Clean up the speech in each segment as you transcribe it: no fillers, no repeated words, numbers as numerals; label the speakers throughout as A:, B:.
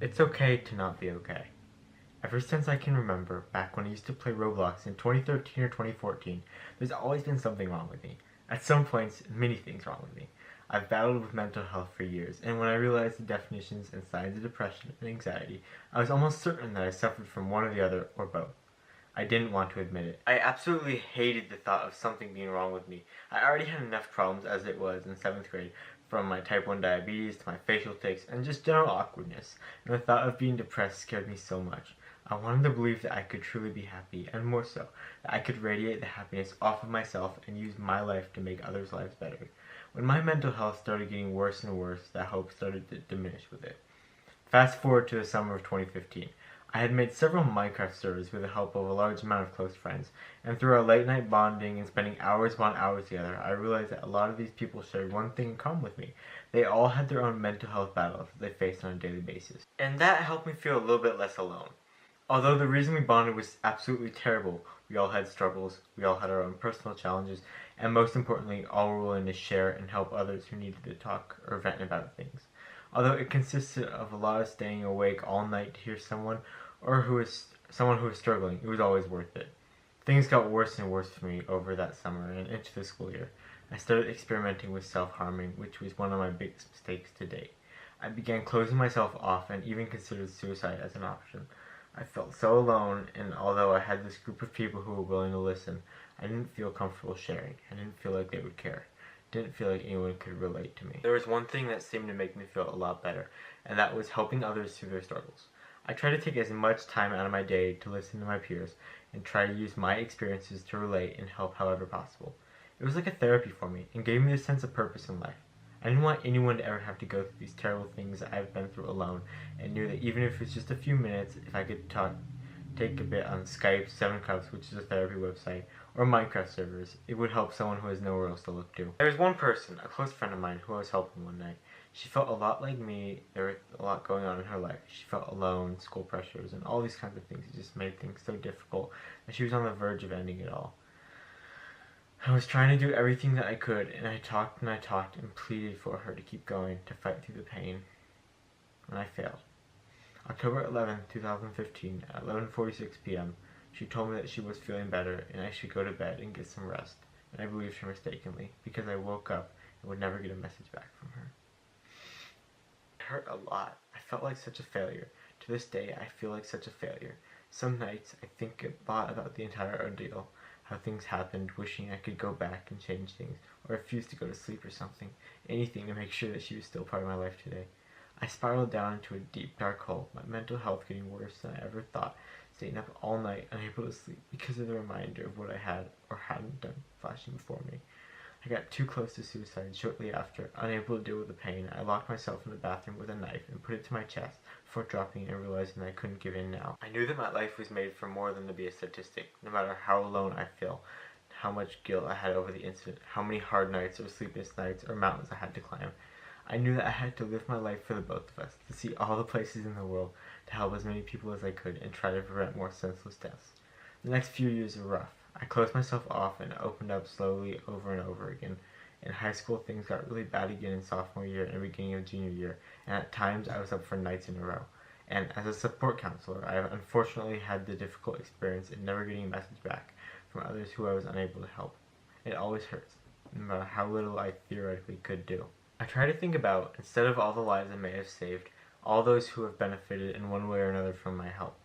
A: It's okay to not be okay. Ever since I can remember, back when I used to play Roblox in 2013 or 2014, there's always been something wrong with me. At some points, many things wrong with me. I've battled with mental health for years, and when I realized the definitions and signs of depression and anxiety, I was almost certain that I suffered from one or the other, or both. I didn't want to admit it. I absolutely hated the thought of something being wrong with me. I already had enough problems as it was in 7th grade, from my type 1 diabetes to my facial tics and just general awkwardness, and the thought of being depressed scared me so much. I wanted to believe that I could truly be happy, and more so, that I could radiate the happiness off of myself and use my life to make others' lives better. When my mental health started getting worse and worse, that hope started to diminish with it. Fast forward to the summer of 2015. I had made several Minecraft servers with the help of a large amount of close friends, and through our late night bonding and spending hours upon hours together, I realized that a lot of these people shared one thing in common with me. They all had their own mental health battles that they faced on a daily basis. And that helped me feel a little bit less alone. Although the reason we bonded was absolutely terrible, we all had struggles, we all had our own personal challenges, and most importantly, all were willing to share and help others who needed to talk or vent about things. Although it consisted of a lot of staying awake all night to hear someone who was struggling, it was always worth it. Things got worse and worse for me over that summer and into the school year. I started experimenting with self-harming, which was one of my biggest mistakes to date. I began closing myself off and even considered suicide as an option. I felt so alone, and although I had this group of people who were willing to listen, I didn't feel comfortable sharing. I didn't feel like they would care. Didn't feel like anyone could relate to me. There was one thing that seemed to make me feel a lot better, and that was helping others through their struggles. I try to take as much time out of my day to listen to my peers and try to use my experiences to relate and help however possible. It was like a therapy for me and gave me a sense of purpose in life. I didn't want anyone to ever have to go through these terrible things that I've been through alone, and knew that even if it was just a few minutes, if I could take a bit on Skype, 7Cups, which is a therapy website, or Minecraft servers, it would help someone who has nowhere else to look to. There was one person, a close friend of mine, who I was helping one night. She felt a lot like me. There was a lot going on in her life. She felt alone, school pressures, and all these kinds of things. It just made things so difficult, and she was on the verge of ending it all. I was trying to do everything that I could, and I talked and pleaded for her to keep going, to fight through the pain, and I failed. October 11th, 2015, at 11:46 p.m., she told me that she was feeling better and I should go to bed and get some rest, and I believed her mistakenly, because I woke up and would never get a message back from her. It hurt a lot. I felt like such a failure. To this day, I feel like such a failure. Some nights, I think a lot about the entire ordeal, how things happened, wishing I could go back and change things, or refuse to go to sleep or something, anything to make sure that she was still part of my life today. I spiraled down into a deep, dark hole, my mental health getting worse than I ever thought, staying up all night, unable to sleep, because of the reminder of what I had or hadn't done flashing before me. I got too close to suicide shortly after. Unable to deal with the pain, I locked myself in the bathroom with a knife and put it to my chest before dropping it and realizing that I couldn't give in now. I knew that my life was made for more than to be a statistic, no matter how alone I feel, how much guilt I had over the incident, how many hard nights or sleepless nights or mountains I had to climb. I knew that I had to live my life for the both of us, to see all the places in the world, to help as many people as I could, and try to prevent more senseless deaths. The next few years were rough. I closed myself off and opened up slowly over and over again. In high school, things got really bad again in sophomore year and beginning of junior year, and at times I was up for nights in a row. And as a support counselor, I have unfortunately had the difficult experience in never getting a message back from others who I was unable to help. It always hurts, no matter how little I theoretically could do. I try to think about, instead of all the lives I may have saved, all those who have benefited in one way or another from my help,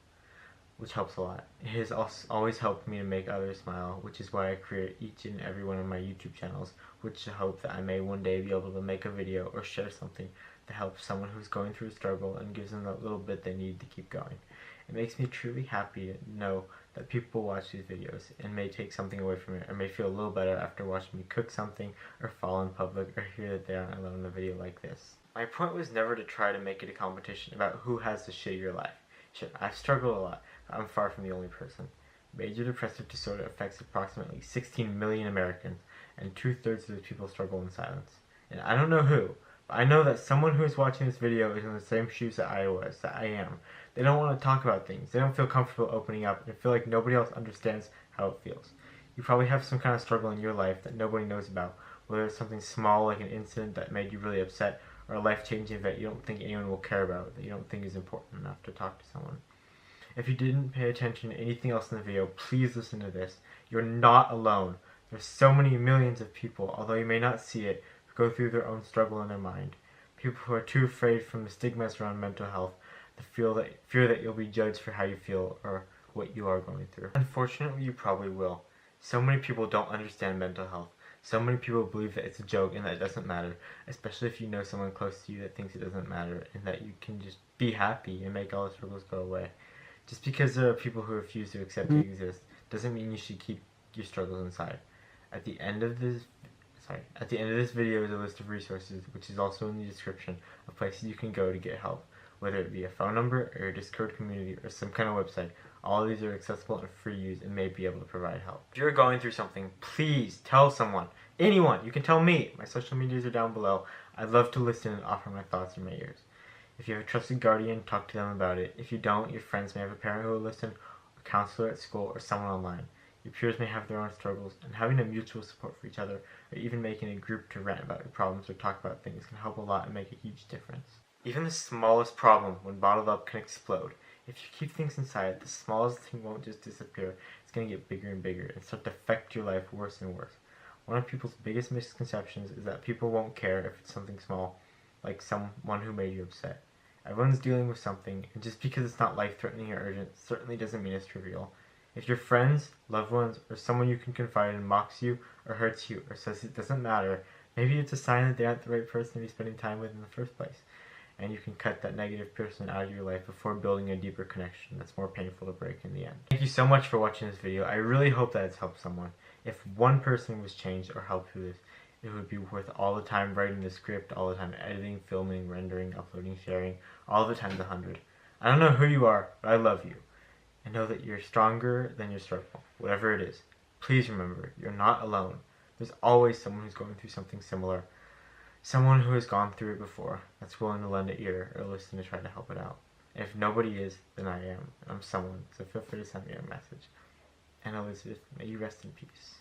A: which helps a lot. It has always helped me to make others smile, which is why I create each and every one of my YouTube channels, which I hope that I may one day be able to make a video or share something to help someone who's going through a struggle and gives them that little bit they need to keep going. It makes me truly happy to know that people watch these videos and may take something away from it, or may feel a little better after watching me cook something or fall in public or hear that they aren't alone in a video like this. My point was never to try to make it a competition about who has the shittier life. Sure, I've struggled a lot, but I'm far from the only person. Major depressive disorder affects approximately 16 million Americans, and 2/3 of those people struggle in silence. And I don't know who, but I know that someone who is watching this video is in the same shoes that I am. They don't want to talk about things. They don't feel comfortable opening up and feel like nobody else understands how it feels. You probably have some kind of struggle in your life that nobody knows about, whether it's something small like an incident that made you really upset, or a life-changing event you don't think anyone will care about, that you don't think is important enough to talk to someone. If you didn't pay attention to anything else in the video, please listen to this. You're not alone. There's so many millions of people, although you may not see it, who go through their own struggle in their mind. People who are too afraid from the stigmas around mental health, the fear that you'll be judged for how you feel or what you are going through. Unfortunately, you probably will. So many people don't understand mental health. So many people believe that it's a joke and that it doesn't matter, especially if you know someone close to you that thinks it doesn't matter and that you can just be happy and make all the struggles go away. Just because there are people who refuse to accept you exist doesn't mean you should keep your struggles inside. At the end of this video is a list of resources, which is also in the description, of places you can go to get help, whether it be a phone number or a Discord community or some kind of website. All of these are accessible and free use and may be able to provide help. If you're going through something, please tell someone. Anyone. You can tell me. My social medias are down below. I'd love to listen and offer my thoughts in my ears. If you have a trusted guardian, talk to them about it. If you don't, your friends may have a parent who will listen, a counselor at school, or someone online. Your peers may have their own struggles, and having a mutual support for each other, or even making a group to rant about your problems or talk about things can help a lot and make a huge difference. Even the smallest problem, when bottled up, can explode. If you keep things inside, the smallest thing won't just disappear. It's going to get bigger and bigger and start to affect your life worse and worse. One of people's biggest misconceptions is that people won't care if it's something small, like someone who made you upset. Everyone's dealing with something, and just because it's not life-threatening or urgent certainly doesn't mean it's trivial. If your friends, loved ones, or someone you can confide in mocks you, or hurts you, or says it doesn't matter, maybe it's a sign that they aren't the right person to be spending time with in the first place. And you can cut that negative person out of your life before building a deeper connection that's more painful to break in the end. Thank you so much for watching this video. I really hope that it's helped someone. If one person was changed or helped through this, it would be worth all the time writing the script, all the time editing, filming, rendering, uploading, sharing, all the times 100. I don't know who you are, but I love you. And know that you're stronger than your struggle, whatever it is. Please remember, you're not alone. There's always someone who's going through something similar. Someone who has gone through it before, that's willing to lend an ear or listen to try to help it out. And if nobody is, then I am. And I'm someone, so feel free to send me a message. And Elizabeth, may you rest in peace.